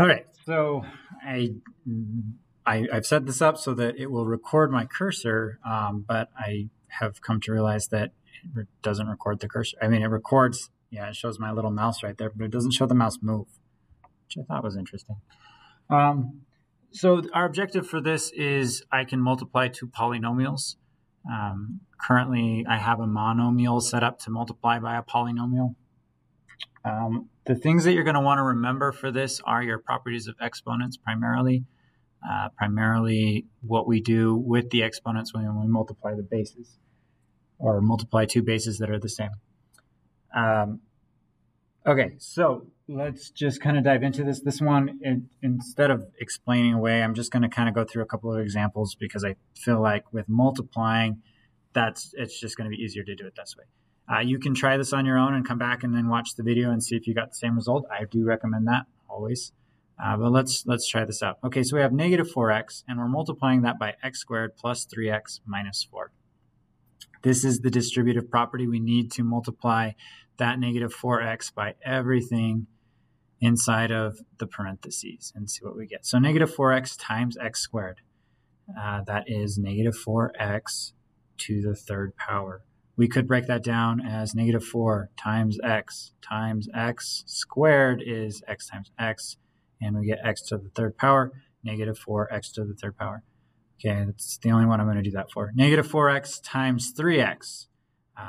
All right, so I've set this up so that it will record my cursor, but I have come to realize that it doesn't record the cursor. I mean, it records, yeah, it shows my little mouse right there, but it doesn't show the mouse move, which I thought was interesting. So our objective for this is I can multiply two polynomials. Currently, I have a monomial set up to multiply by a polynomial. The things that you're going to want to remember for this are your properties of exponents primarily. Primarily what we do with the exponents when we multiply the bases or multiply two bases that are the same. Okay, so let's just kind of dive into this. This one, instead of explaining away, I'm just going to kind of go through a couple of examples because I feel like with multiplying, it's just going to be easier to do it this way. You can try this on your own and come back and then watch the video and see if you got the same result. I do recommend that always. But let's try this out. Okay, so we have negative 4x, and we're multiplying that by x squared plus 3x minus 4. This is the distributive property. We need to multiply that negative 4x by everything inside of the parentheses and see what we get. So negative 4x times x squared. That is negative 4x to the third power. We could break that down as negative 4 times x squared is x times x, and we get x to the third power, negative 4x to the third power. Okay, that's the only one I'm going to do that for. Negative 4x times 3x.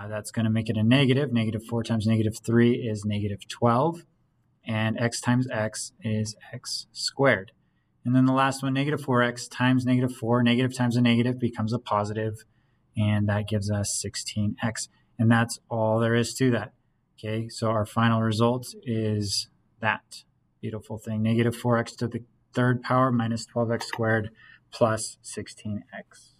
That's going to make it a negative. Negative 4 times negative 3 is negative 12. And x times x is x squared. And then the last one, negative 4x times negative 4. Negative times a negative becomes a positive. And that gives us 16x. And that's all there is to that. Okay, so our final result is that beautiful thing. Negative 4x to the third power minus 12x squared plus 16x.